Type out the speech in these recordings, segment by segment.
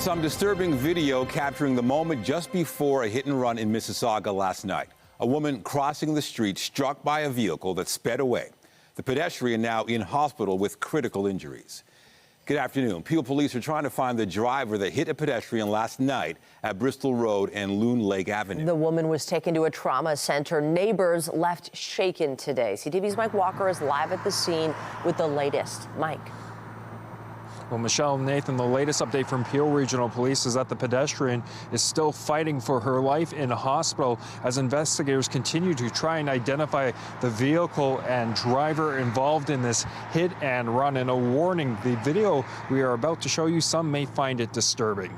Some disturbing video capturing the moment just before a hit and run in Mississauga last night. A woman crossing the street struck by a vehicle that sped away. The pedestrian now in hospital with critical injuries. Good afternoon. Peel police are trying to find the driver that hit a pedestrian last night at Bristol Road and Loon Lake Avenue. The woman was taken to a trauma center. Neighbors left shaken today. CTV's Mike Walker is live at the scene with the latest. Mike. Well, Michelle, Nathan, the latest update from Peel Regional Police is that the pedestrian is still fighting for her life in a hospital as investigators continue to try and identify the vehicle and driver involved in this hit and run. And a warning, the video we are about to show you, some may find it disturbing.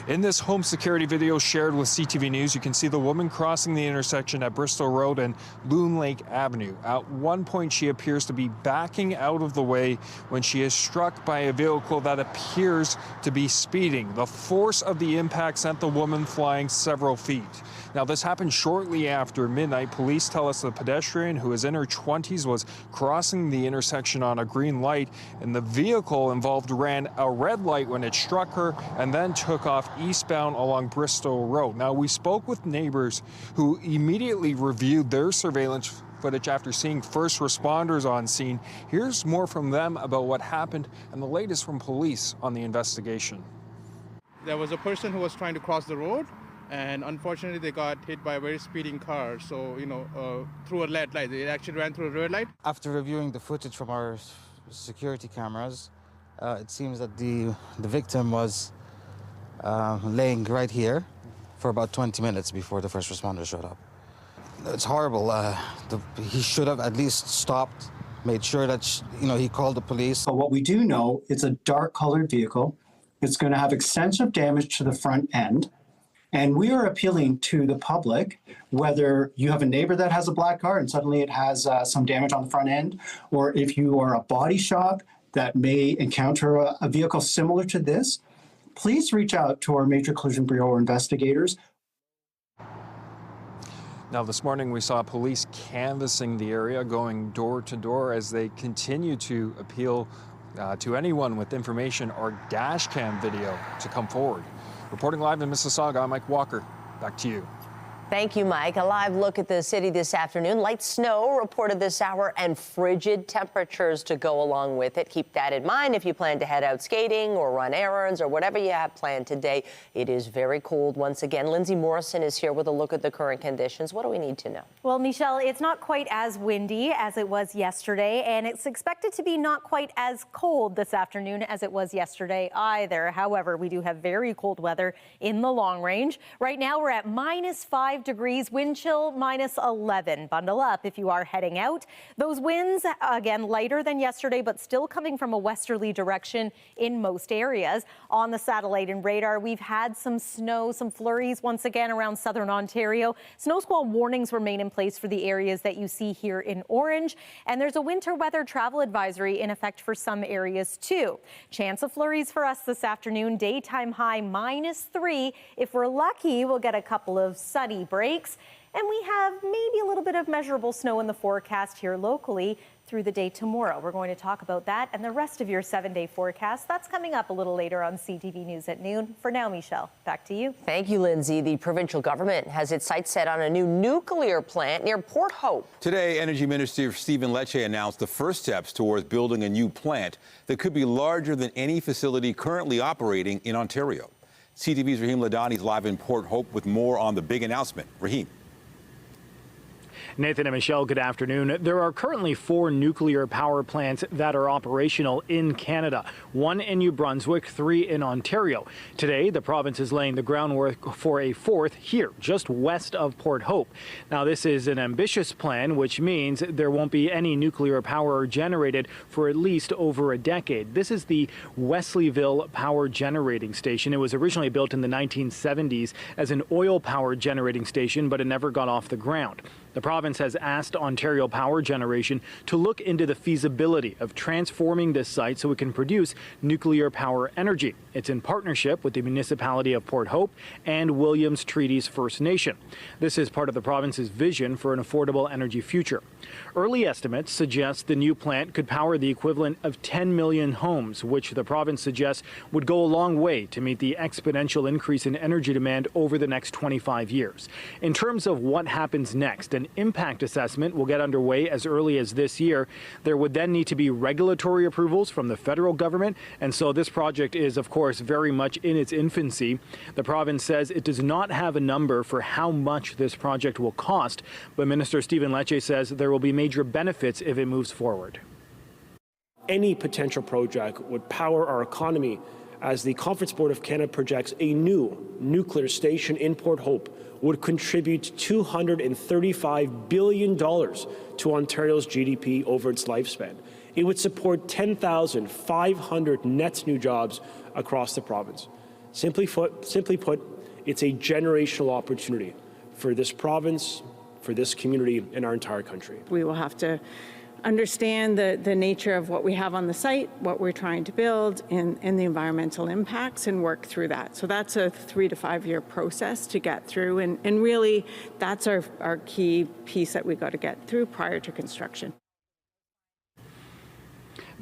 In this home security video shared with CTV News, you can see the woman crossing the intersection at Bristol Road and Loon Lake Avenue. At one point, she appears to be backing out of the way when she is struck by a vehicle that appears to be speeding. The force of the impact sent the woman flying several feet. Now, this happened shortly after midnight. Police tell us the pedestrian, who is in her 20s, was crossing the intersection on a green light, and the vehicle involved ran a red light when it struck her and then took off eastbound along Bristol Road. Now, we spoke with neighbors who immediately reviewed their surveillance footage after seeing first responders on scene. Here's more from them about what happened and the latest from police on the investigation. There was a person who was trying to cross the road, and unfortunately they got hit by a very speeding car. So, through a red light. It actually ran through a red light. After reviewing the footage from our security cameras, it seems that the victim was laying right here for about 20 minutes before the first responders showed up. It's horrible. He should have at least stopped, made sure that, he called the police. But what we do know, it's a dark-colored vehicle. It's going to have extensive damage to the front end. And we are appealing to the public, whether you have a neighbor that has a black car and suddenly it has some damage on the front end, or if you are a body shop that may encounter a vehicle similar to this, please reach out to our Major Collision Bureau investigators. Now, this morning we saw police canvassing the area, going door to door as they continue to appeal to anyone with information or dash cam video to come forward. Reporting live in Mississauga, I'm Mike Walker. Back to you. Thank you, Mike. A live look at the city this afternoon. Light snow reported this hour and frigid temperatures to go along with it. Keep that in mind if you plan to head out skating or run errands or whatever you have planned today. It is very cold once again. Lindsay Morrison is here with a look at the current conditions. What do we need to know? Well, Michelle, it's not quite as windy as it was yesterday, and it's expected to be not quite as cold this afternoon as it was yesterday either. However, we do have very cold weather in the long range. Right now, we're at -5 degrees, wind chill -11. Bundle up if you are heading out. Those winds, again, lighter than yesterday, but still coming from a westerly direction in most areas. On the satellite and radar, we've had some snow, some flurries once again around southern Ontario. Snow squall warnings remain in place for the areas that you see here in orange. And there's a winter weather travel advisory in effect for some areas too. Chance of flurries for us this afternoon. Daytime high -3. If we're lucky, we'll get a couple of sunny breaks, and we have maybe a little bit of measurable snow in the forecast here locally through the day tomorrow. We're going to talk about that and the rest of your 7-day forecast. That's coming up a little later on CTV News at noon. For now, Michelle, back to you. Thank you, Lindsay. The provincial government has its sights set on a new nuclear plant near Port Hope. Today, Energy Minister Stephen Lecce announced the first steps towards building a new plant that could be larger than any facility currently operating in Ontario. CTV's Raheem Ladani is live in Port Hope with more on the big announcement. Raheem. Nathan and Michelle, good afternoon. There are currently 4 nuclear power plants that are operational in Canada, 1 in New Brunswick, 3 in Ontario. Today, the province is laying the groundwork for a 4th here, just west of Port Hope. Now, this is an ambitious plan, which means there won't be any nuclear power generated for at least over a decade. This is the Wesleyville Power Generating Station. It was originally built in the 1970s as an oil power generating station, but it never got off the ground. The province has asked Ontario Power Generation to look into the feasibility of transforming this site so it can produce nuclear power energy. It's in partnership with the municipality of Port Hope and Williams Treaties First Nation. This is part of the province's vision for an affordable energy future. Early estimates suggest the new plant could power the equivalent of 10 million homes, which the province suggests would go a long way to meet the exponential increase in energy demand over the next 25 years. In terms of what happens next, an impact assessment will get underway as early as this year. There would then need to be regulatory approvals from the federal government, and so this project is, of course, very much in its infancy. The province says it does not have a number for how much this project will cost, but Minister Stephen Lecce says there will be major benefits if it moves forward. Any potential project would power our economy as the Conference Board of Canada projects a new nuclear station in Port Hope would contribute $235 billion to Ontario's GDP over its lifespan. It would support 10,500 net new jobs across the province. Simply put, it's a generational opportunity for this province, for this community, and our entire country. We will have to understand the nature of what we have on the site, what we're trying to build, and the environmental impacts, and work through that. So that's a 3 to 5 year process to get through, and really that's our key piece that we got to get through prior to construction.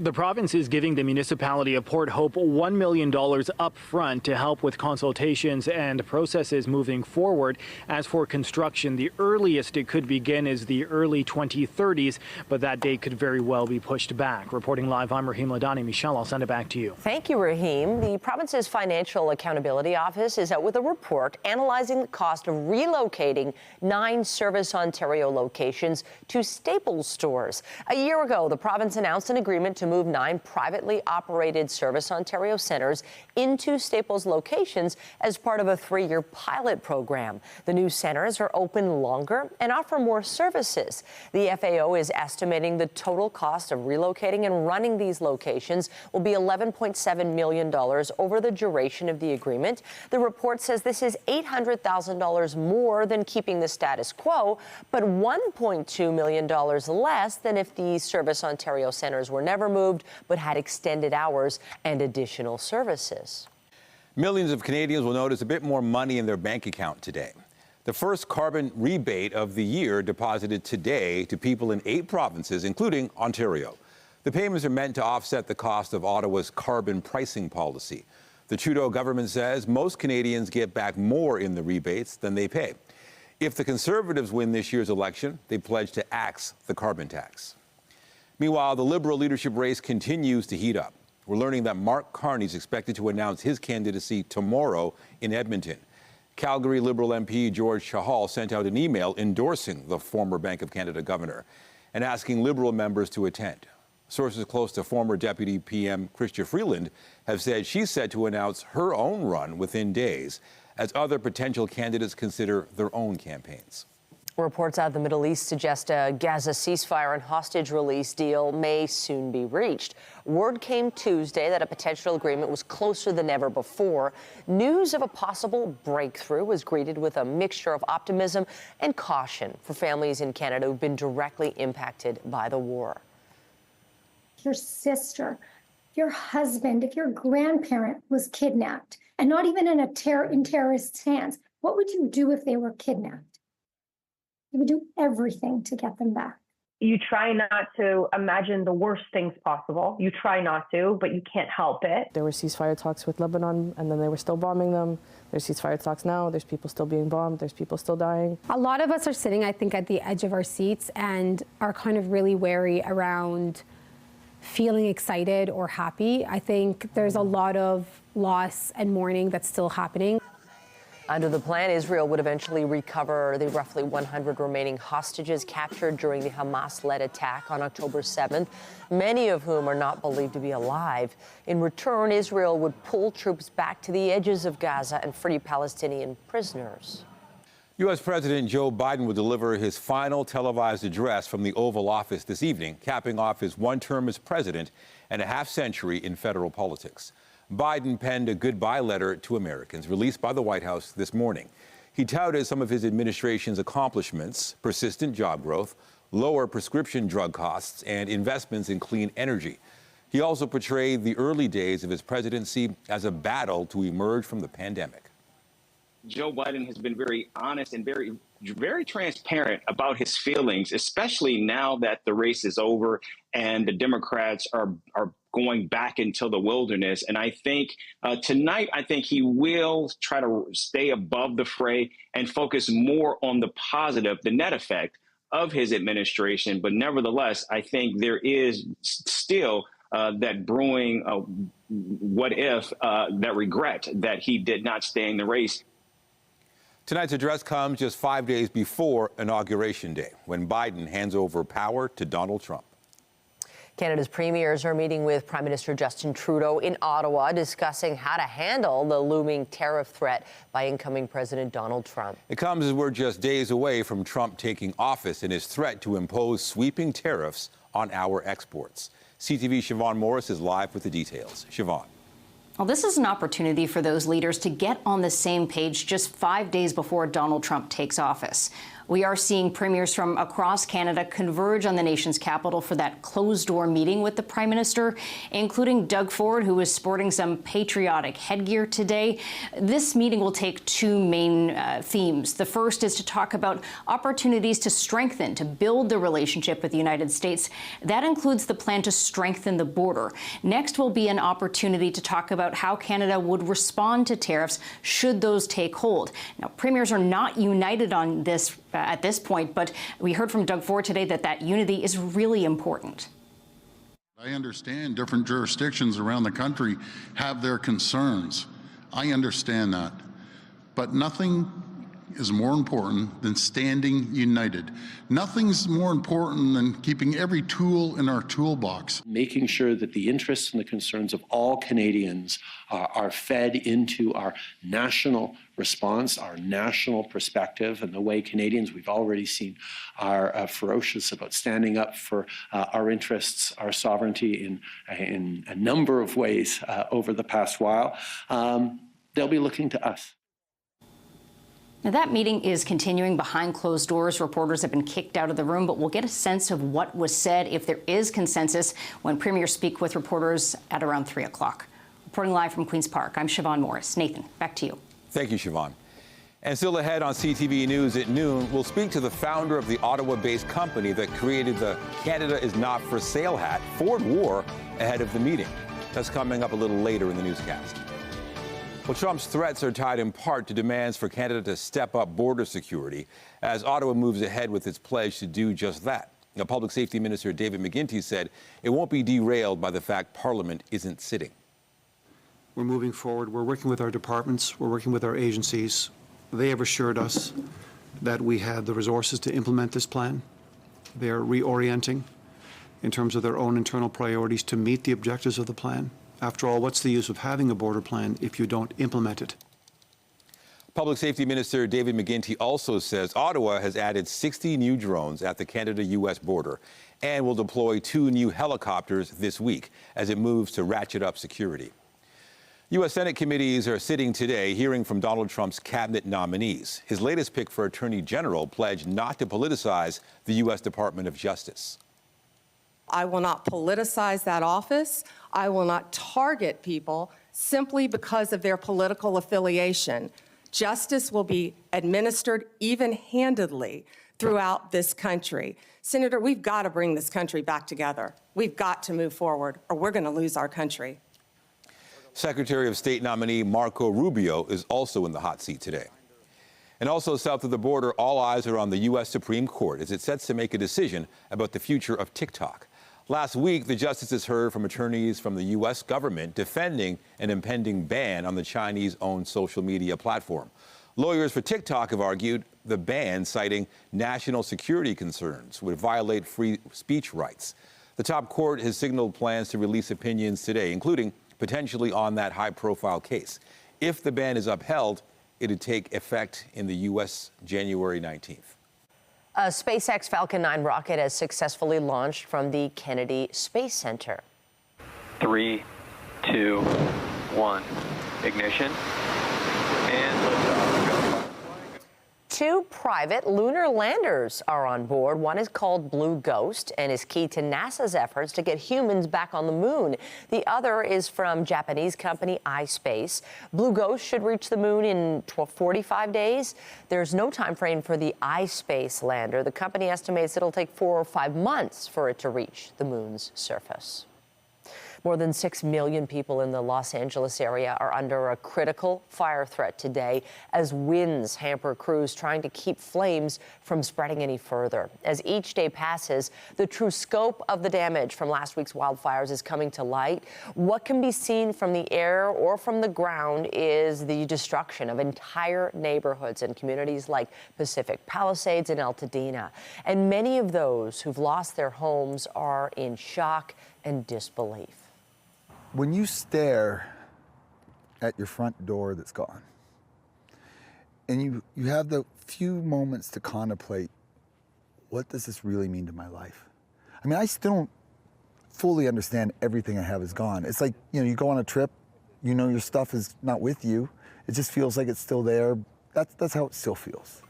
The province is giving the municipality of Port Hope $1 million up front to help with consultations and processes moving forward. As for construction, the earliest it could begin is the early 2030s, but that date could very well be pushed back. Reporting live, I'm Raheem Ladani. Michelle, I'll send it back to you. Thank you, Raheem. The province's Financial Accountability Office is out with a report analyzing the cost of relocating 9 ServiceOntario locations to Staples stores. A year ago, the province announced an agreement to move 9 privately operated ServiceOntario centres into Staples locations as part of a 3-year pilot program. The new centres are open longer and offer more services. The FAO is estimating the total cost of relocating and running these locations will be $11.7 million over the duration of the agreement. The report says this is $800,000 more than keeping the status quo, but $1.2 million less than if the ServiceOntario centres were never moved but had extended hours and additional services. Millions of Canadians will notice a bit more money in their bank account today. The first carbon rebate of the year deposited today to people in 8 provinces, including Ontario. The payments are meant to offset the cost of Ottawa's carbon pricing policy. The Trudeau government says most Canadians get back more in the rebates than they pay. If the Conservatives win this year's election, they pledge to axe the carbon tax. Meanwhile, the Liberal leadership race continues to heat up. We're learning that Mark Carney is expected to announce his candidacy tomorrow in Edmonton. Calgary Liberal MP George Chahal sent out an email endorsing the former Bank of Canada governor and asking Liberal members to attend. Sources close to former Deputy PM Chrystia Freeland have said she's set to announce her own run within days as other potential candidates consider their own campaigns. Reports out of the Middle East suggest a Gaza ceasefire and hostage release deal may soon be reached. Word came Tuesday that a potential agreement was closer than ever before. News of a possible breakthrough was greeted with a mixture of optimism and caution for families in Canada who've been directly impacted by the war. Your sister, your husband, if your grandparent was kidnapped, and not even in terrorist hands, what would you do if they were kidnapped? You would do everything to get them back. You try not to imagine the worst things possible. You try not to, but you can't help it. There were ceasefire talks with Lebanon, and then they were still bombing them. There's ceasefire talks now. There's people still being bombed. There's people still dying. A lot of us are sitting, I think, at the edge of our seats and are kind of really wary around feeling excited or happy. I think there's a lot of loss and mourning that's still happening. Under the plan, Israel would eventually recover the roughly 100 remaining hostages captured during the Hamas-led attack on October 7th, many of whom are not believed to be alive. In return, Israel would pull troops back to the edges of Gaza and free Palestinian prisoners. U.S. President Joe Biden will deliver his final televised address from the Oval Office this evening, capping off his one term as president and a half-century in federal politics. Biden penned a goodbye letter to Americans released by the White House this morning. He touted some of his administration's accomplishments: persistent job growth, lower prescription drug costs, and investments in clean energy. He also portrayed the early days of his presidency as a battle to emerge from the pandemic. Joe Biden has been very honest and very transparent about his feelings, especially now that the race is over and the Democrats are going back into the wilderness. And I think tonight, I think he will try to stay above the fray and focus more on the positive, the net effect of his administration. But nevertheless, I think there is still that brewing what if, that regret that he did not stay in the race. Tonight's address comes just 5 days before Inauguration Day, when Biden hands over power to Donald Trump. Canada's premiers are meeting with Prime Minister Justin Trudeau in Ottawa, discussing how to handle the looming tariff threat by incoming President Donald Trump. It comes as we're just days away from Trump taking office and his threat to impose sweeping tariffs on our exports. CTV's Siobhan Morris is live with the details. Siobhan. Well, this is an opportunity for those leaders to get on the same page just 5 days before Donald Trump takes office. We are seeing premiers from across Canada converge on the nation's capital for that closed-door meeting with the Prime Minister, including Doug Ford, who is sporting some patriotic headgear today. This meeting will take two main themes. The first is to talk about opportunities to strengthen, to build the relationship with the United States. That includes the plan to strengthen the border. Next will be an opportunity to talk about how Canada would respond to tariffs should those take hold. Now, premiers are not united on this at this point, but we heard from Doug Ford today that unity is really important. I understand different jurisdictions around the country have their concerns. I understand that. But nothing is more important than standing united. Nothing's more important than keeping every tool in our toolbox. Making sure that the interests and the concerns of all Canadians are fed into our national response, our national perspective, and the way Canadians, we've already seen, are ferocious about standing up for our interests, our sovereignty in a number of ways over the past while. They'll be looking to us. Now, that meeting is continuing behind closed doors. Reporters have been kicked out of the room, but we'll get a sense of what was said, if there is consensus, when premiers speak with reporters at around 3 o'clock. Reporting live from Queen's Park, I'm Siobhan Morris. Nathan, back to you. Thank you, Siobhan. And still ahead on CTV News at noon, we'll speak to the founder of the Ottawa-based company that created the Canada is Not for Sale hat Ford wore ahead of the meeting. That's coming up a little later in the newscast. Well, Trump's threats are tied in part to demands for Canada to step up border security as Ottawa moves ahead with its pledge to do just that. Now, Public Safety Minister David McGuinty said it won't be derailed by the fact Parliament isn't sitting. We're moving forward. We're working with our departments. We're working with our agencies. They have assured us that we have the resources to implement this plan. They're reorienting in terms of their own internal priorities to meet the objectives of the plan. After all, what's the use of having a border plan if you don't implement it? Public Safety Minister David McGuinty also says Ottawa has added 60 new drones at the Canada-U.S. border and will deploy 2 new helicopters this week as it moves to ratchet up security. U.S. Senate committees are sitting today hearing from Donald Trump's cabinet nominees. His latest pick for Attorney General pledged not to politicize the U.S. Department of Justice. I will not politicize that office. I will not target people simply because of their political affiliation. Justice will be administered even-handedly throughout this country. Senator, we've got to bring this country back together. We've got to move forward, or we're going to lose our country. Secretary of State nominee Marco Rubio is also in the hot seat today. And also south of the border, all eyes are on the U.S. Supreme Court as it sets to make a decision about the future of TikTok. Last week, the justices heard from attorneys from the U.S. government defending an impending ban on the Chinese-owned social media platform. Lawyers for TikTok have argued the ban, citing national security concerns, would violate free speech rights. The top court has signaled plans to release opinions today, including potentially on that high-profile case. If the ban is upheld, it would take effect in the U.S. January 19th. A SpaceX Falcon 9 rocket has successfully launched from the Kennedy Space Center. 3, 2, 1, ignition, and liftoff. Two private lunar landers are on board. One is called Blue Ghost and is key to NASA's efforts to get humans back on the moon. The other is from Japanese company iSpace. Blue Ghost should reach the moon in 45 days. There's no time frame for the iSpace lander. The company estimates it'll take 4 or 5 months for it to reach the moon's surface. More than 6 million people in the Los Angeles area are under a critical fire threat today as winds hamper crews trying to keep flames from spreading any further. As each day passes, the true scope of the damage from last week's wildfires is coming to light. What can be seen from the air or from the ground is the destruction of entire neighborhoods in communities like Pacific Palisades and Altadena. And many of those who've lost their homes are in shock and disbelief. When you stare at your front door that's gone, and you have the few moments to contemplate, what does this really mean to my life? I mean, I still don't fully understand everything I have is gone. It's like, you know, you go on a trip, you know your stuff is not with you. It just feels like it's still there. That's how it still feels.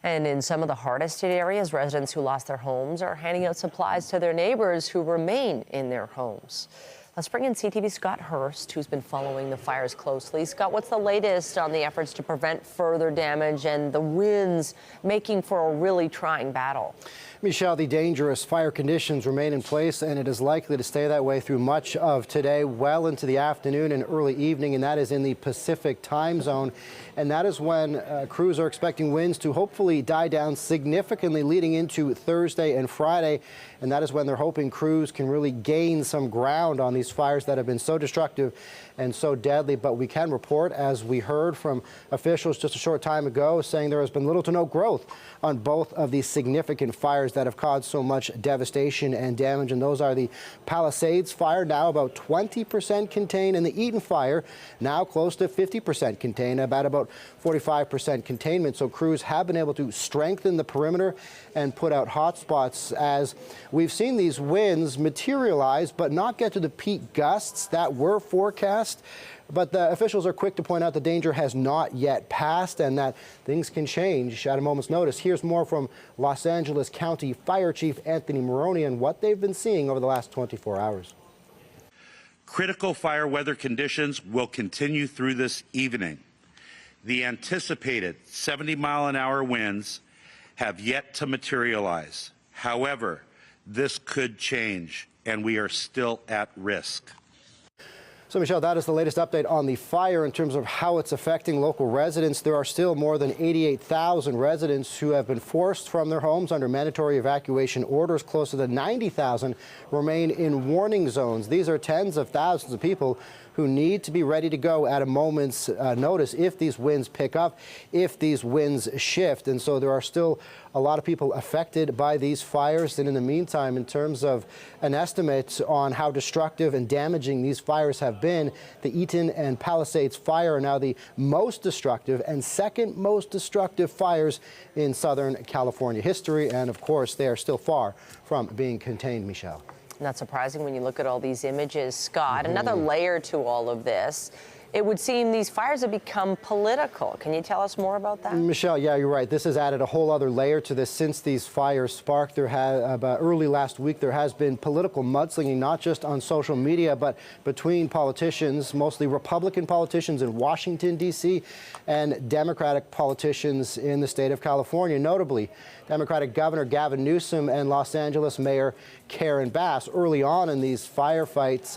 And in some of the hardest hit areas, residents who lost their homes are handing out supplies to their neighbors who remain in their homes. Let's bring in CTV's Scott Hurst, who's been following the fires closely. Scott, what's the latest on the efforts to prevent further damage and the winds making for a really trying battle? Michelle, the dangerous fire conditions remain in place, and it is likely to stay that way through much of today, well into the afternoon and early evening, and that is in the Pacific time zone. And that is when crews are expecting winds to hopefully die down significantly leading into Thursday and Friday. And that is when they're hoping crews can really gain some ground on these fires that have been so destructive and so deadly. But we can report, as we heard from officials just a short time ago, saying there has been little to no growth on both of these significant fires that have caused so much devastation and damage. And those are the Palisades fire, now about 20% contained, and the Eden fire, now close to 50% contained, about 45% containment. So crews have been able to strengthen the perimeter and put out hot spots as we've seen these winds materialize but not get to the peak gusts that were forecast. But the officials are quick to point out the danger has not yet passed and that things can change at a moment's notice. Here's more from Los Angeles County Fire Chief Anthony Maroney and what they've been seeing over the last 24 hours. Critical fire weather conditions will continue through this evening. The anticipated 70-mile-an-hour winds have yet to materialize. However, this could change, and we are still at risk. So, Michelle, that is the latest update on the fire in terms of how it's affecting local residents. There are still more than 88,000 residents who have been forced from their homes under mandatory evacuation orders. Closer to 90,000 remain in warning zones. These are tens of thousands of people who need to be ready to go at a moment's notice if these winds pick up, if these winds shift. And so there are still a lot of people affected by these fires. And in the meantime, in terms of an estimate on how destructive and damaging these fires have been, the Eaton and Palisades fire are now the most destructive and second most destructive fires in Southern California history. And of course, they are still far from being contained, Michelle. Not surprising when you look at all these images, Scott. Another layer to all of this. It would seem these fires have become political. Can you tell us more about that? Michelle, yeah, you're right. This has added a whole other layer to this since these fires sparked. There about early last week, there has been political mudslinging, not just on social media, but between politicians, mostly Republican politicians in Washington, D.C., and Democratic politicians in the state of California, notably Democratic Governor Gavin Newsom and Los Angeles Mayor Karen Bass. Early on in these firefights,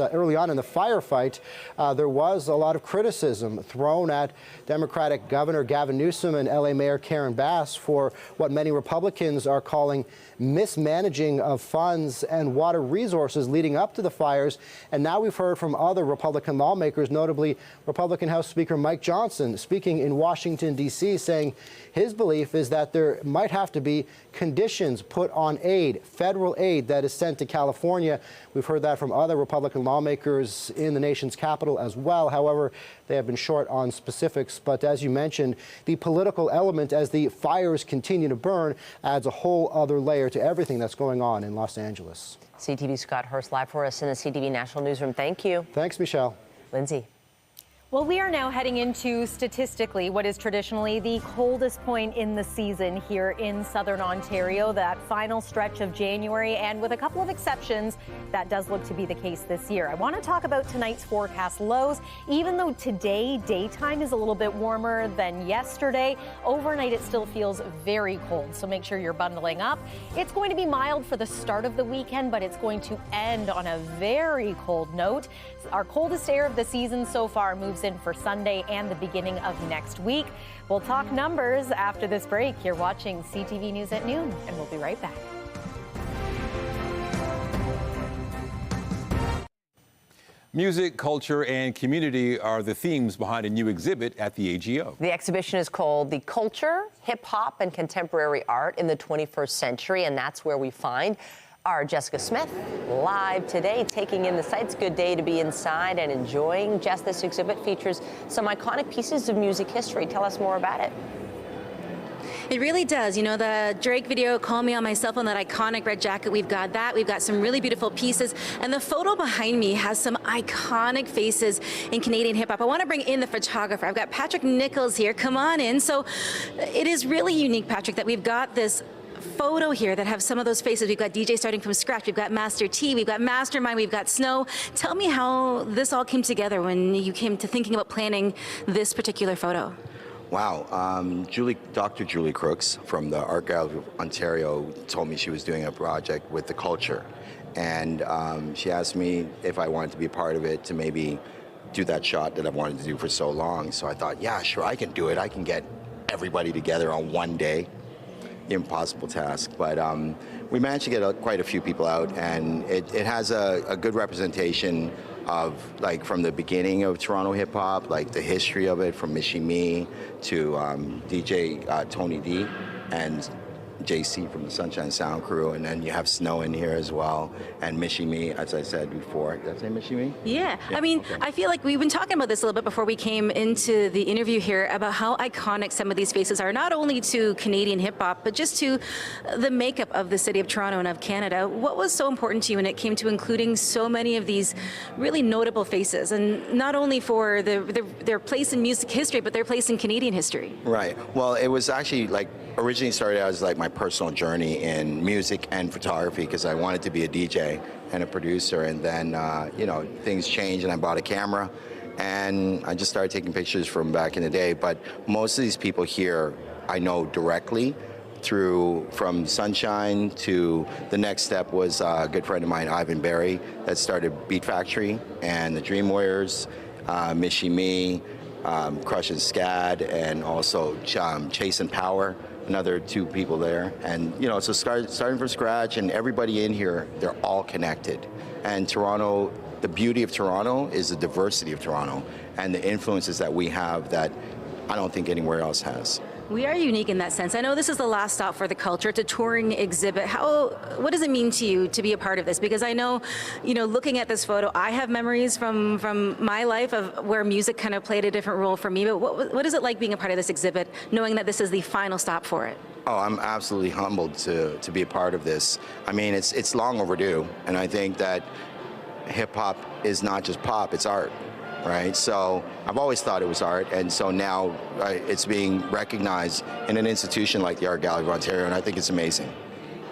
there was a lot of criticism thrown at Democratic Governor Gavin Newsom and LA Mayor Karen Bass for what many Republicans are calling mismanaging of funds and water resources leading up to the fires. And now we've heard from other Republican lawmakers, notably Republican House Speaker Mike Johnson, speaking in Washington, D.C., saying his belief is that there might have to be conditions put on aid, federal aid that is sent to California. We've heard that from other Republican lawmakers in the nation's capital as well. However, they have been short on specifics. But as you mentioned, the political element as the fires continue to burn adds a whole other layer to everything that's going on in Los Angeles. CTV Scott Hurst live for us in the CTV National Newsroom. Thank you. Thanks, Michelle. Lindsay. Well, we are now heading into, statistically, what is traditionally the coldest point in the season here in southern Ontario, that final stretch of January, and with a couple of exceptions, that does look to be the case this year. I want to talk about tonight's forecast lows. Even though today, daytime is a little bit warmer than yesterday, overnight it still feels very cold, so make sure you're bundling up. It's going to be mild for the start of the weekend, but it's going to end on a very cold note. Our coldest air of the season so far moves in for Sunday and the beginning of next week. We'll talk numbers after this break. You're watching CTV News at noon, and we'll be right back. Music, culture, and community are the themes behind a new exhibit at the AGO. The exhibition is called The Culture, Hip Hop, and Contemporary Art in the 21st Century, and that's where we find our Jessica Smith live today, taking in the sights. Good day to be inside and enjoying. Jess, this exhibit features some iconic pieces of music history. Tell us more about it. It really does. You know, the Drake video, Call Me on My Cell Phone, that iconic red jacket, we've got that. We've got some really beautiful pieces. And the photo behind me has some iconic faces in Canadian hip hop. I want to bring in the photographer. I've got Patrick Nichols here. Come on in. So it is really unique, Patrick, that we've got this photo here that have some of those faces. We've got DJ starting from scratch. We've got Master T. We've got Mastermind. We've got Snow. Tell me how this all came together when you came to thinking about planning this particular photo. Wow. Dr. Julie Crooks from the Art Gallery of Ontario told me she was doing a project with the culture. And she asked me if I wanted to be a part of it to maybe do that shot that I've wanted to do for so long. So I thought, yeah, sure, I can do it. I can get everybody together on one day. Impossible task, but we managed to get quite a few people out, and it has a good representation of, like, from the beginning of Toronto hip hop, like the history of it, from Missy Me to DJ Tony D and JC from the Sunshine Sound Crew, and then you have Snow in here as well, and Missy Me, as I said before. Did I say Missy Me? Yeah. I mean, okay. I feel like we've been talking about this a little bit before we came into the interview here about how iconic some of these faces are, not only to Canadian hip hop, but just to the makeup of the city of Toronto and of Canada. What was so important to you when it came to including so many of these really notable faces, and not only for their place in music history, but their place in Canadian history? Right. Well, it was actually like originally started out as like my personal journey in music and photography, because I wanted to be a DJ and a producer, and then you know, things changed and I bought a camera and I just started taking pictures from back in the day. But most of these people here I know directly from Sunshine to the next step was a good friend of mine, Ivan Berry, that started Beat Factory and the Dream Warriors, Missy Me, Crush and Scad, and also Chase and Power. Another two people there, and you know, so starting from scratch, and everybody in here, they're all connected. And Toronto, the beauty of Toronto is the diversity of Toronto and the influences that we have that I don't think anywhere else has. We are unique in that sense. I know this is the last stop for the culture. It's a touring exhibit. What does it mean to you to be a part of this? Because I know, you know, looking at this photo, I have memories from my life of where music kind of played a different role for me. But what is it like being a part of this exhibit, knowing that this is the final stop for it? Oh, I'm absolutely humbled to be a part of this. I mean, it's long overdue, and I think that hip hop is not just pop; it's art. Right, so I've always thought it was art, and so now it's being recognized in an institution like the Art Gallery of Ontario, and I think it's amazing.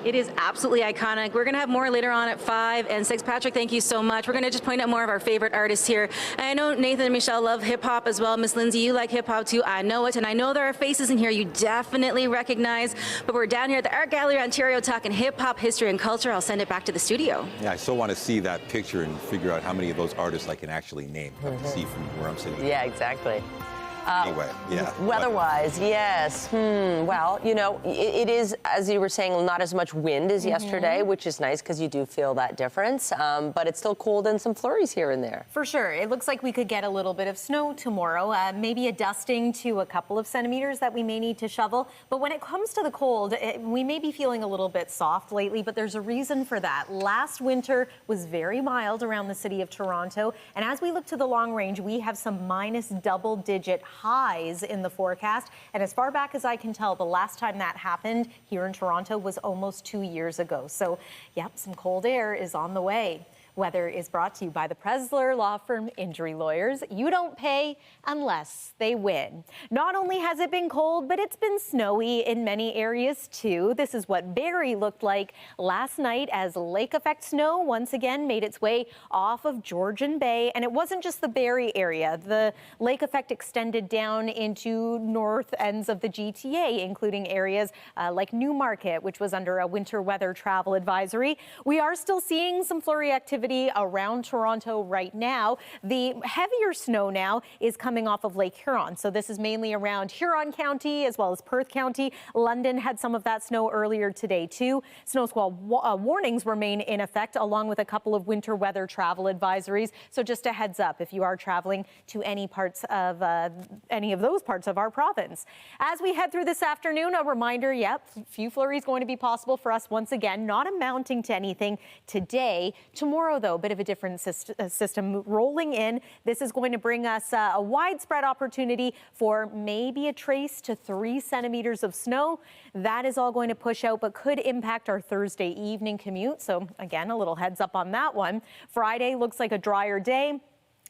It is absolutely iconic. We're going to have more later on at 5 and 6. Patrick, thank you so much. We're going to just point out more of our favorite artists here. And I know Nathan and Michelle love hip-hop as well. Miss Lindsay, you like hip-hop too. I know it, and I know there are faces in here you definitely recognize. But we're down here at the Art Gallery of Ontario talking hip-hop history and culture. I'll send it back to the studio. Yeah, I still want to see that picture and figure out how many of those artists I can actually name. I have to see from where I'm sitting. Yeah, exactly. Anyway, yeah. Weather-wise, yes. Well, you know, it is, as you were saying, not as much wind as yesterday, which is nice because you do feel that difference. But it's still cold and some flurries here and there. For sure. It looks like we could get a little bit of snow tomorrow, maybe a dusting to a couple of centimeters that we may need to shovel. But when it comes to the cold, we may be feeling a little bit soft lately, but there's a reason for that. Last winter was very mild around the city of Toronto. And as we look to the long range, we have some minus double-digit highs in the forecast. And as far back as I can tell, the last time that happened here in Toronto was almost 2 years ago. So, yep, some cold air is on the way. Weather is brought to you by the Presler Law Firm Injury Lawyers. You don't pay unless they win. Not only has it been cold, but it's been snowy in many areas too. This is what Barrie looked like last night as lake effect snow once again made its way off of Georgian Bay. And it wasn't just the Barrie area. The lake effect extended down into north ends of the GTA, including areas like Newmarket, which was under a winter weather travel advisory. We are still seeing some flurry activity around Toronto right now. The heavier snow now is coming off of Lake Huron. So this is mainly around Huron County as well as Perth County. London had some of that snow earlier today too. Snow squall warnings remain in effect along with a couple of winter weather travel advisories. So just a heads up if you are traveling to any of those parts of our province. As we head through this afternoon, a reminder, few flurries going to be possible for us once again, not amounting to anything today. Tomorrow, though, a bit of a different system rolling in. This is going to bring us a widespread opportunity for maybe a trace to 3 centimeters of snow. That is all going to push out, but could impact our Thursday evening commute. So again, a little heads up on that one. Friday looks like a drier day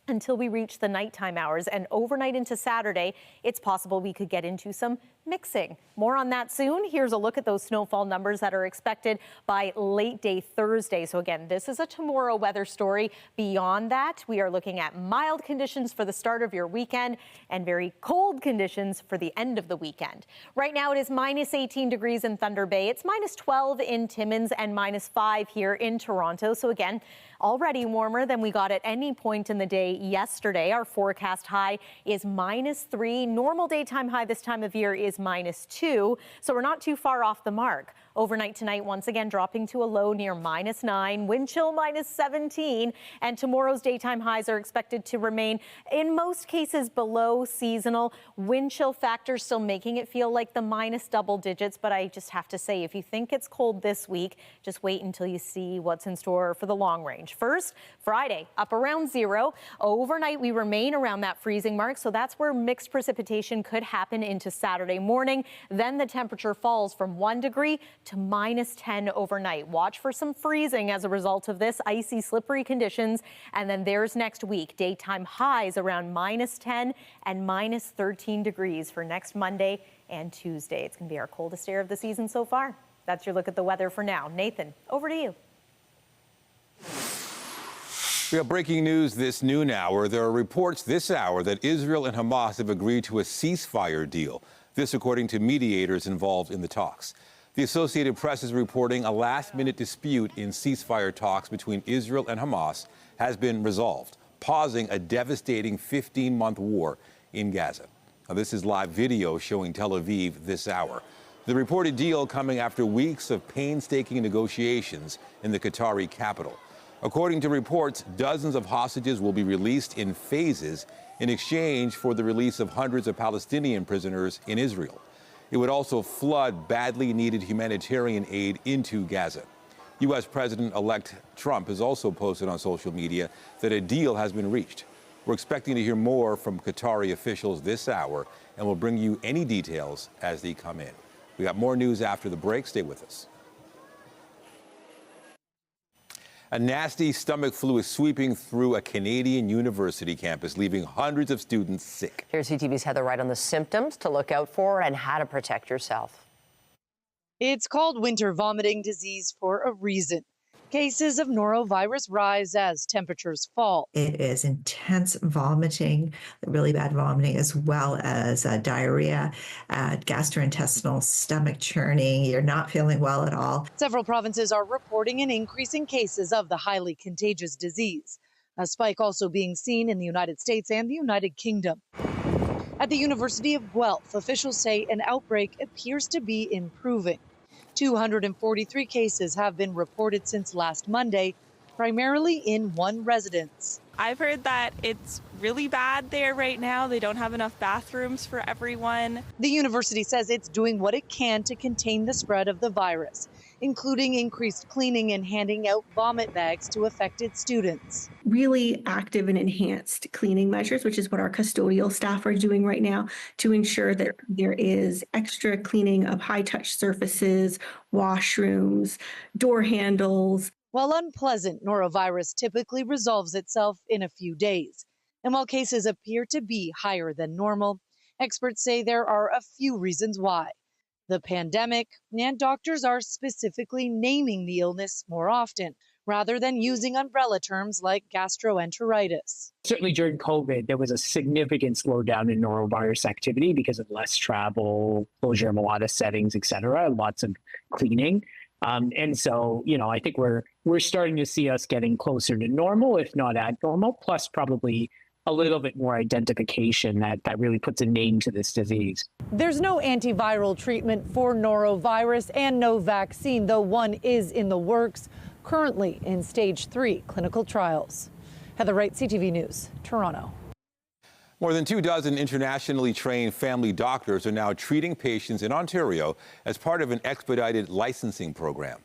until we reach the nighttime hours, and overnight into Saturday, it's possible we could get into some mixing. More on that soon. Here's a look at those snowfall numbers that are expected by late day Thursday. So again, this is a tomorrow weather story. Beyond that, we are looking at mild conditions for the start of your weekend and very cold conditions for the end of the weekend. Right now it is minus 18 degrees in Thunder Bay. It's minus 12 in Timmins and minus 5 here in Toronto. So again, already warmer than we got at any point in the day yesterday. Our forecast high is minus 3. Normal daytime high this time of year is minus 2. So we're not too far off the mark. Overnight tonight, once again, dropping to a low near minus 9, wind chill minus 17, and tomorrow's daytime highs are expected to remain, in most cases, below seasonal. Wind chill factor still making it feel like the minus double digits, but I just have to say, if you think it's cold this week, just wait until you see what's in store for the long range. First, Friday, up around 0. Overnight, we remain around that freezing mark, so that's where mixed precipitation could happen into Saturday morning. Then the temperature falls from 1 degree to minus 10 overnight. Watch for some freezing as a result of this, icy, slippery conditions. And then there's next week, daytime highs around minus 10 and minus 13 degrees for next Monday and Tuesday. It's going to be our coldest day of the season so far. That's your look at the weather for now. Nathan, over to you. We have breaking news this noon hour. There are reports this hour that Israel and Hamas have agreed to a ceasefire deal. This according to mediators involved in the talks. The Associated Press is reporting a last-minute dispute in ceasefire talks between Israel and Hamas has been resolved, pausing a devastating 15-month war in Gaza. Now, this is live video showing Tel Aviv this hour. The reported deal coming after weeks of painstaking negotiations in the Qatari capital. According to reports, dozens of hostages will be released in phases in exchange for the release of hundreds of Palestinian prisoners in Israel. It would also flood badly needed humanitarian aid into Gaza. U.S. President-elect Trump has also posted on social media that a deal has been reached. We're expecting to hear more from Qatari officials this hour, and we'll bring you any details as they come in. We got more news after the break. Stay with us. A nasty stomach flu is sweeping through a Canadian university campus, leaving hundreds of students sick. Here's CTV's Heather Wright on the symptoms to look out for and how to protect yourself. It's called winter vomiting disease for a reason. Cases of norovirus rise as temperatures fall. It is intense vomiting, really bad vomiting, as well as diarrhea, gastrointestinal, stomach churning. You're not feeling well at all. Several provinces are reporting an increase in cases of the highly contagious disease. A spike also being seen in the United States and the United Kingdom. At the University of Guelph, officials say an outbreak appears to be improving. 243 cases have been reported since last Monday, primarily in one residence. I've heard that it's really bad there right now. They don't have enough bathrooms for everyone. The university says it's doing what it can to contain the spread of the virus, including increased cleaning and handing out vomit bags to affected students. Really active and enhanced cleaning measures, which is what our custodial staff are doing right now to ensure that there is extra cleaning of high-touch surfaces, washrooms, door handles. While unpleasant, norovirus typically resolves itself in a few days. And while cases appear to be higher than normal, experts say there are a few reasons why. The pandemic, and doctors are specifically naming the illness more often, rather than using umbrella terms like gastroenteritis. Certainly during COVID, there was a significant slowdown in norovirus activity because of less travel, closure of a lot of settings, et cetera, lots of cleaning. And so, I think we're starting to see us getting closer to normal, if not at normal, plus probably a little bit more identification that really puts a name to this disease. There's no antiviral treatment for norovirus and no vaccine, though one is in the works, currently in stage 3 clinical trials. Heather Wright, CTV News, Toronto. More than 24 internationally trained family doctors are now treating patients in Ontario as part of an expedited licensing program.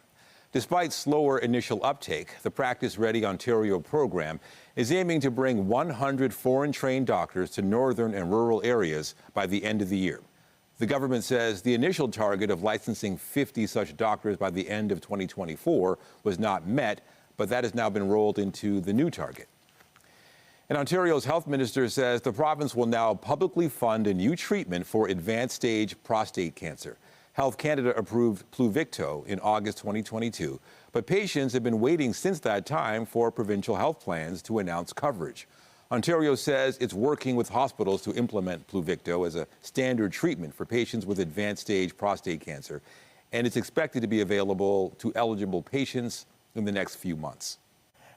Despite slower initial uptake, the Practice Ready Ontario program is aiming to bring 100 foreign-trained doctors to northern and rural areas by the end of the year. The government says the initial target of licensing 50 such doctors by the end of 2024 was not met, but that has now been rolled into the new target. And Ontario's health minister says the province will now publicly fund a new treatment for advanced stage prostate cancer. Health Canada approved Pluvicto in August 2022, but patients have been waiting since that time for provincial health plans to announce coverage. Ontario says it's working with hospitals to implement Pluvicto as a standard treatment for patients with advanced stage prostate cancer, and it's expected to be available to eligible patients in the next few months.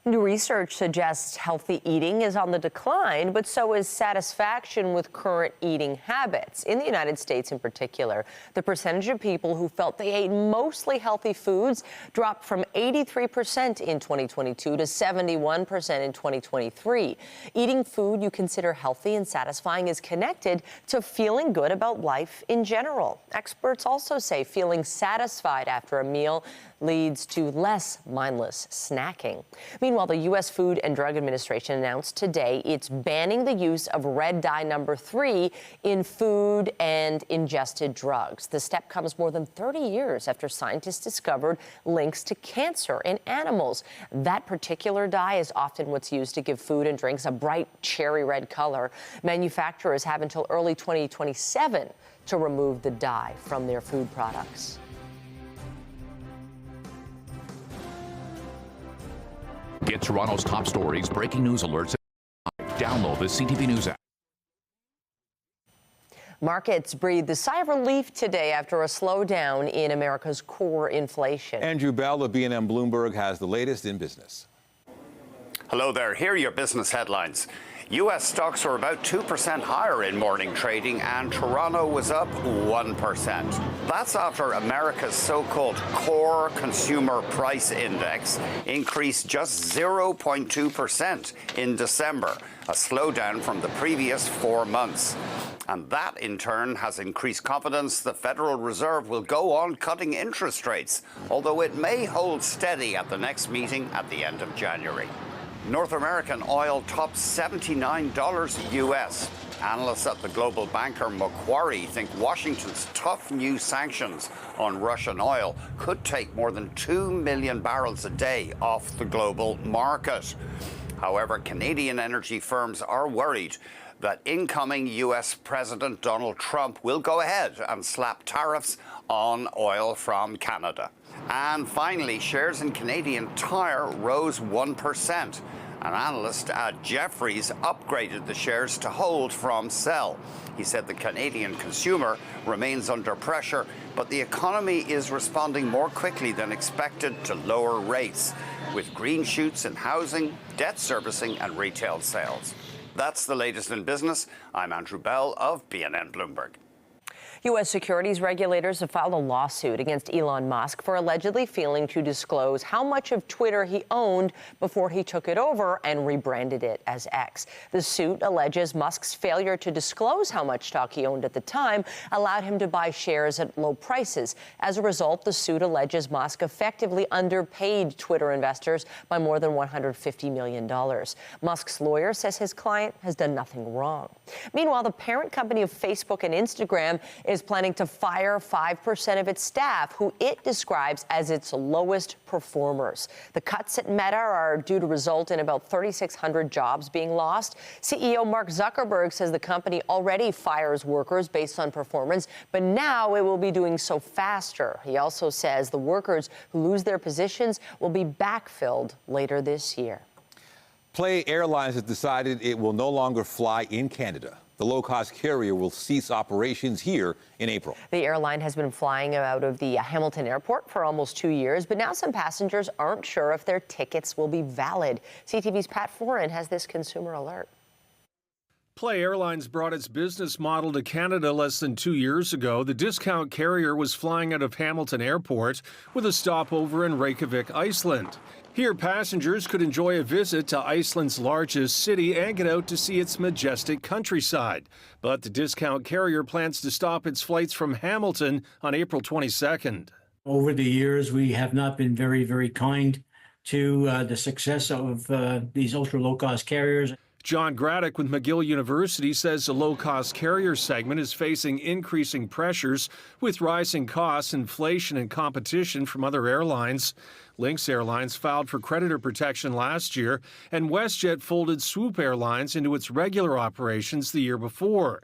New research suggests healthy eating is on the decline, but so is satisfaction with current eating habits. In the United States in particular, the percentage of people who felt they ate mostly healthy foods dropped from 83% in 2022 to 71% in 2023. Eating food you consider healthy and satisfying is connected to feeling good about life in general. Experts also say feeling satisfied after a meal leads to less mindless snacking. Meanwhile, the U.S. Food and Drug Administration announced today it's banning the use of red dye number 3 in food and ingested drugs. The step comes more than 30 years after scientists discovered links to cancer in animals. That particular dye is often what's used to give food and drinks a bright cherry red color. Manufacturers have until early 2027 to remove the dye from their food products. Get Toronto's top stories, breaking news alerts. Download the CTV News app. Markets breathed a sigh of relief today after a slowdown in America's core inflation. Andrew Bell of BNN Bloomberg has the latest in business. Hello there. Here are your business headlines. U.S. stocks were about 2% higher in morning trading, and Toronto was up 1%. That's after America's so-called core consumer price index increased just 0.2% in December, a slowdown from the previous 4 months. And that, in turn, has increased confidence the Federal Reserve will go on cutting interest rates, although it may hold steady at the next meeting at the end of January. North American oil topped $79 U.S. Analysts at the global banker Macquarie think Washington's tough new sanctions on Russian oil could take more than 2 million barrels a day off the global market. However, Canadian energy firms are worried that incoming U.S. President Donald Trump will go ahead and slap tariffs on oil from Canada. And finally, shares in Canadian Tire rose 1%. An analyst at Jefferies upgraded the shares to hold from sell. He said the Canadian consumer remains under pressure, but the economy is responding more quickly than expected to lower rates, with green shoots in housing, debt servicing, and retail sales. That's the latest in business. I'm Andrew Bell of BNN Bloomberg. U.S. securities regulators have filed a lawsuit against Elon Musk for allegedly failing to disclose how much of Twitter he owned before he took it over and rebranded it as X. The suit alleges Musk's failure to disclose how much stock he owned at the time allowed him to buy shares at low prices. As a result, the suit alleges Musk effectively underpaid Twitter investors by more than $150 million. Musk's lawyer says his client has done nothing wrong. Meanwhile, the parent company of Facebook and Instagram is is planning to fire 5% of its staff, who it describes as its lowest performers. The cuts at Meta are due to result in about 3,600 jobs being lost. CEO Mark Zuckerberg says the company already fires workers based on performance, but now it will be doing so faster. He also says the workers who lose their positions will be backfilled later this year. Play Airlines has decided it will no longer fly in Canada. The low-cost carrier will cease operations here in April. The airline has been flying out of the Hamilton airport for almost 2 years, but now some passengers aren't sure if their tickets will be valid. CTV's Pat Foran has this consumer alert. Play Airlines brought its business model to Canada less than 2 years ago. The discount carrier was flying out of Hamilton Airport with a stopover in Reykjavik, Iceland. Here, passengers could enjoy a visit to Iceland's largest city and get out to see its majestic countryside. But the discount carrier plans to stop its flights from Hamilton on April 22nd. Over the years, we have not been very, very kind to the success of these ultra low-cost carriers. John Graddick with McGill University says the low-cost carrier segment is facing increasing pressures with rising costs, inflation, and competition from other airlines. Lynx Airlines filed for creditor protection last year, and WestJet folded Swoop Airlines into its regular operations the year before.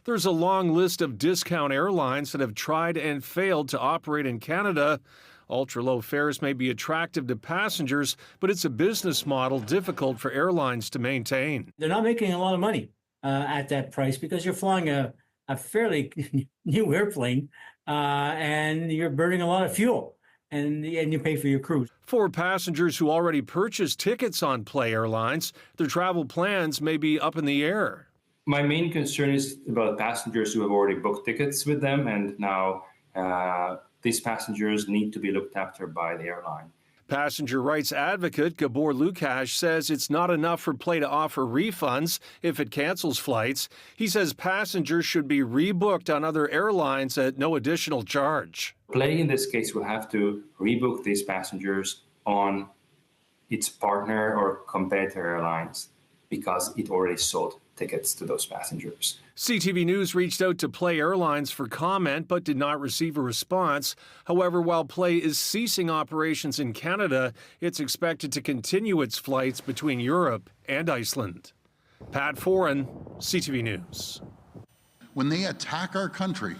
There's a long list of discount airlines that have tried and failed to operate in Canada. Ultra-low fares may be attractive to passengers, but it's a business model difficult for airlines to maintain. They're not making a lot of money at that price because you're flying a fairly new airplane and you're burning a lot of fuel. And you pay for your cruise. For passengers who already purchased tickets on Play Airlines, their travel plans may be up in the air. My main concern is about passengers who have already booked tickets with them, and now these passengers need to be looked after by the airline. Passenger rights advocate Gabor Lukash says it's not enough for Play to offer refunds if it cancels flights. He says passengers should be rebooked on other airlines at no additional charge. Play, in this case, will have to rebook these passengers on its partner or competitor airlines because it already sold tickets to those passengers. CTV News reached out to Play Airlines for comment but did not receive a response. However, while Play is ceasing operations in Canada, it's expected to continue its flights between Europe and Iceland. Pat Foran, CTV News. When they attack our country,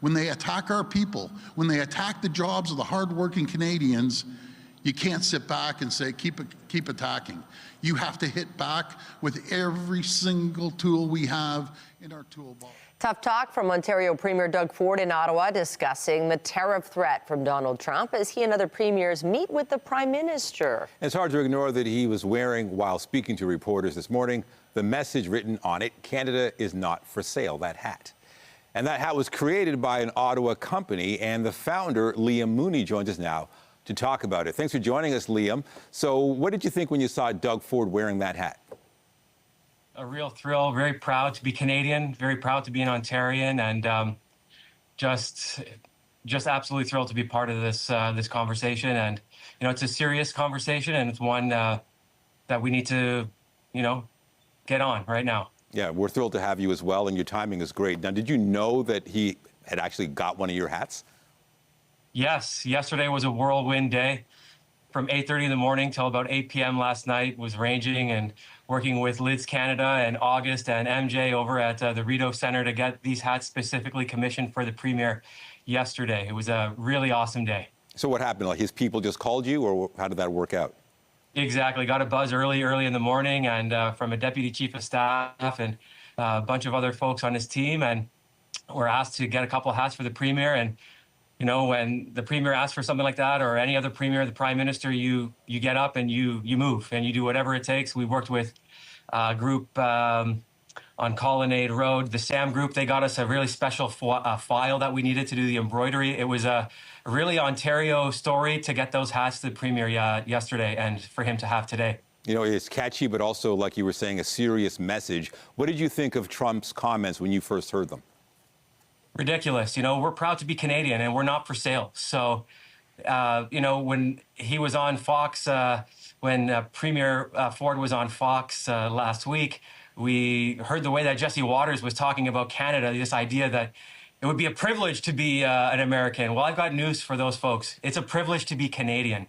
when they attack our people, when they attack the jobs of the hardworking Canadians, you can't sit back and say, keep attacking. You have to hit back with every single tool we have in our toolbox. Tough talk from Ontario Premier Doug Ford in Ottawa discussing the tariff threat from Donald Trump as he and other premiers meet with the Prime Minister. It's hard to ignore that he was wearing, while speaking to reporters this morning, the message written on it, "Canada is not for sale," that hat. And that hat was created by an Ottawa company, and the founder, Liam Mooney, joins us now to talk about it. Thanks for joining us, Liam. So what did you think when you saw Doug Ford wearing that hat? A real thrill, very proud to be Canadian, very proud to be an Ontarian, and just absolutely thrilled to be part of this this conversation. And, you know, it's a serious conversation, and it's one that we need to, you know, get on right now. Yeah, we're thrilled to have you as well, and your timing is great. Now, did you know that he had actually got one of your hats? Yes, yesterday was a whirlwind day. From 8:30 in the morning till about 8 p.m. last night was ranging and working with Lids Canada and August and MJ over at the Rideau Centre to get these hats specifically commissioned for the Premier yesterday. It was a really awesome day. So what happened? Like his people just called you, or how did that work out? Exactly. Got a buzz early in the morning, and from a deputy chief of staff and a bunch of other folks on his team, and we're asked to get a couple of hats for the Premier. And you know, when the Premier asks for something like that, or any other Premier, the Prime Minister, you get up and you move and you do whatever it takes. We worked with a group on Colonnade Road, the SAM group. They got us a really special file that we needed to do the embroidery. It was a really Ontario story to get those hats to the Premier yesterday and for him to have today. You know, it's catchy, but also, like you were saying, a serious message. What did you think of Trump's comments when you first heard them? Ridiculous. You know, we're proud to be Canadian and we're not for sale. So, you know, when he was on Fox, when Premier Ford was on Fox last week, we heard the way that Jesse Waters was talking about Canada, this idea that, it would be a privilege to be an American. Well, I've got news for those folks. It's a privilege to be Canadian,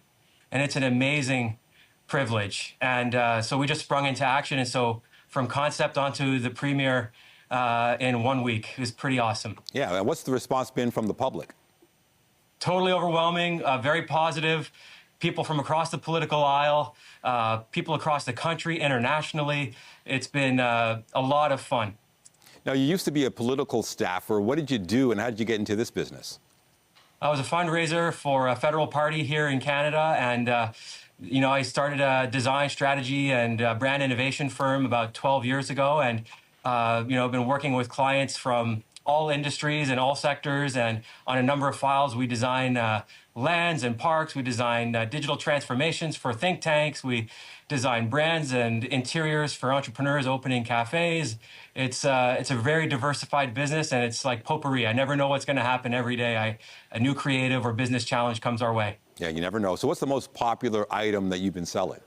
and it's an amazing privilege. And so we just sprung into action. And so from concept onto the premiere in 1 week. It was pretty awesome. Yeah, and what's the response been from the public? Totally overwhelming, very positive. People from across the political aisle, people across the country, internationally. It's been a lot of fun. Now, you used to be a political staffer. What did you do, and how did you get into this business? I was a fundraiser for a federal party here in Canada, and you know, I started a design strategy and brand innovation firm about 12 years ago, and you know, I've been working with clients from all industries and all sectors, and on a number of files, we design lands and parks, we design digital transformations for think tanks, we design brands and interiors for entrepreneurs opening cafes. It's a very diversified business, and it's like potpourri. I never know what's going to happen every day. A new creative or business challenge comes our way. Yeah, you never know. So what's the most popular item that you've been selling?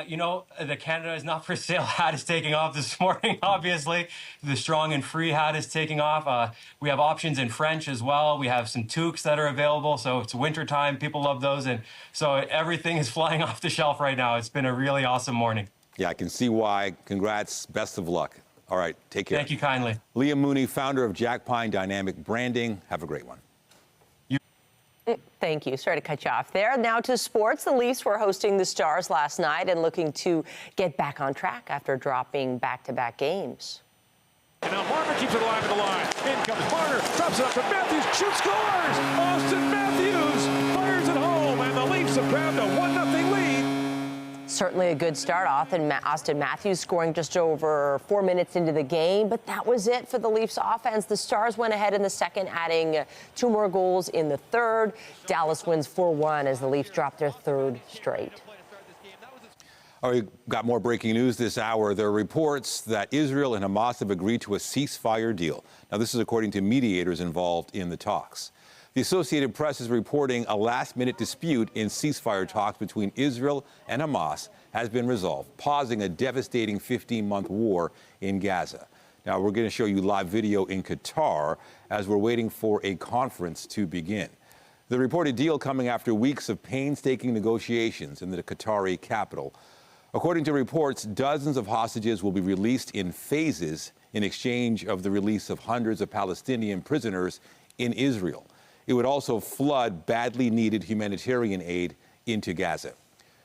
You know, the Canada is not for sale hat is taking off this morning, obviously. The strong and free hat is taking off. We have options in French as well. We have some toques that are available. So it's wintertime. People love those. And so everything is flying off the shelf right now. It's been a really awesome morning. Yeah, I can see why. Congrats. Best of luck. All right, take care. Thank you kindly. Liam Mooney, founder of Jack Pine Dynamic Branding. Have a great one. Thank you. Sorry to cut you off there. Now to sports. The Leafs were hosting the Stars last night and looking to get back on track after dropping back-to-back games. And now Marner keeps it alive at the line. In comes Marner, drops it up to Matthews, shoots, scores! Austin Matthews fires it home, and the Leafs have grabbed a 1-0 lead. Certainly a good start. Austin Matthews scoring just over 4 minutes into the game, but that was it for the Leafs offense. The Stars went ahead in the second, adding 2 more goals in the third. Dallas wins 4-1 as the Leafs drop their third straight. All right, got more breaking news this hour. There are reports that Israel and Hamas have agreed to a ceasefire deal. Now, this is according to mediators involved in the talks. The Associated Press is reporting a last-minute dispute in ceasefire talks between Israel and Hamas has been resolved, pausing a devastating 15-month war in Gaza. Now, we're going to show you live video in Qatar as we're waiting for a conference to begin. The reported deal coming after weeks of painstaking negotiations in the Qatari capital. According to reports, dozens of hostages will be released in phases in exchange of the release of hundreds of Palestinian prisoners in Israel. It would also flood badly needed humanitarian aid into Gaza.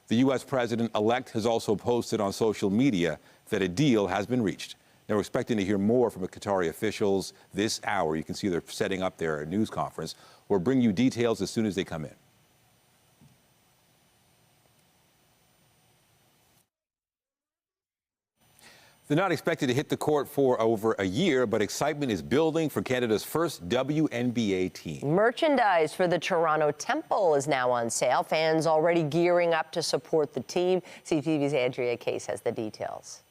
The U.S. president-elect has also posted on social media that a deal has been reached. Now, we're expecting to hear more from Qatari officials this hour. You can see they're setting up their news conference. We'll bring you details as soon as they come in. They're not expected to hit the court for over a year, but excitement is building for Canada's first WNBA team. Merchandise for the Toronto Temple is now on sale. Fans already gearing up to support the team. CTV's Andrea Case has the details.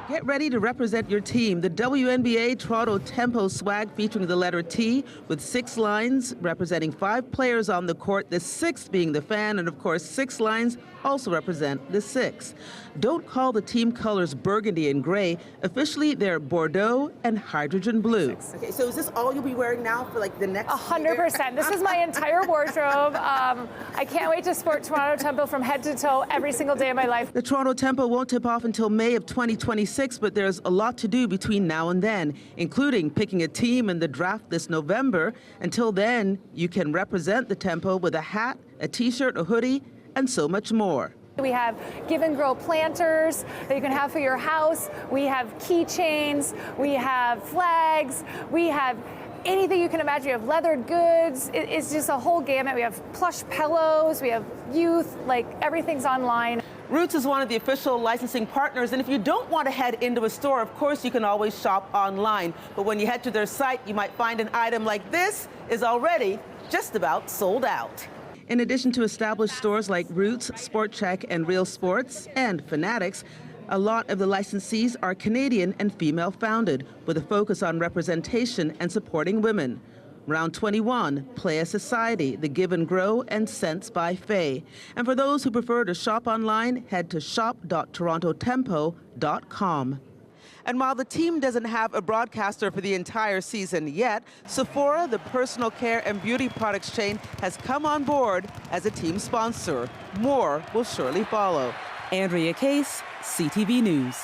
Get ready to represent your team. The WNBA Toronto Tempo swag featuring the letter T with 6 lines representing 5 players on the court, the 6th being the fan, and of course 6 lines also represent the 6. Don't call the team colors burgundy and gray. Officially, they're Bordeaux and hydrogen blue. Okay, so is this all you'll be wearing now for like the next 100%. This is my entire wardrobe. I can't wait to sport Toronto Tempo from head to toe every single day of my life. The Toronto Tempo won't tip off until May of 2026, but there's a lot to do between now and then, including picking a team in the draft this November. Until then, you can represent the Tempo with a hat, a t-shirt, a hoodie, and so much more. We have Give and Grow planters that you can have for your house. We have keychains. We have flags. We have anything you can imagine. We have leathered goods. It's just a whole gamut. We have plush pillows. We have youth. Like, everything's online. Roots is one of the official licensing partners, and if you don't want to head into a store, of course you can always shop online. But when you head to their site, you might find an item like this is already just about sold out. In addition to established stores like Roots, Sport Check, and Real Sports, and Fanatics, a lot of the licensees are Canadian and female-founded, with a focus on representation and supporting women. Round 21, Playa Society, The Give and Grow, and Sense by Faye. And for those who prefer to shop online, head to shop.torontotempo.com. And while the team doesn't have a broadcaster for the entire season yet, Sephora, the personal care and beauty products chain, has come on board as a team sponsor. More will surely follow. Andrea Case, CTV News.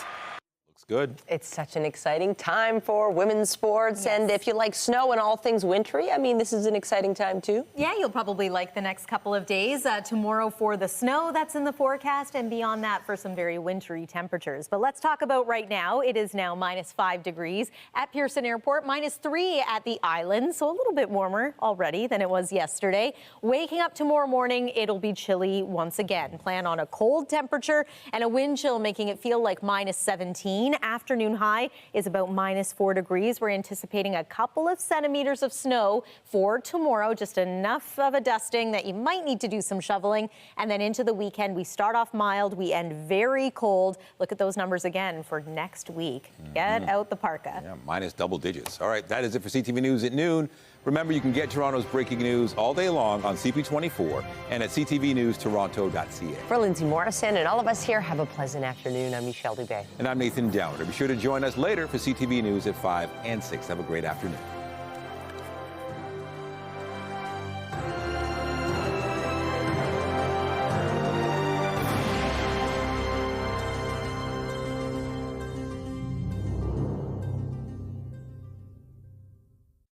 Good. It's such an exciting time for women's sports. Yes. And if you like snow and all things wintry, I mean, this is an exciting time, too. Yeah, you'll probably like the next couple of days. Tomorrow for the snow that's in the forecast, and beyond that for some very wintry temperatures. But let's talk about right now. It is now -5 degrees at Pearson Airport, -3 at the island, so a little bit warmer already than it was yesterday. Waking up tomorrow morning, it'll be chilly once again. Plan on a cold temperature and a wind chill making it feel like -17. Afternoon high is about -4 degrees. We're anticipating a couple of centimeters of snow for tomorrow, just enough of a dusting that you might need to do some shoveling. And then into the weekend, we start off mild, we end very cold. Look at those numbers again for next week. Get out the parka. Yeah, minus double digits. All right, that is it for CTV News at noon. Remember, you can get Toronto's breaking news all day long on CP24 and at ctvnewstoronto.ca. For Lindsay Morrison and all of us here, have a pleasant afternoon. I'm Michelle Dubé. And I'm Nathan Downer. Be sure to join us later for CTV News at 5 and 6. Have a great afternoon.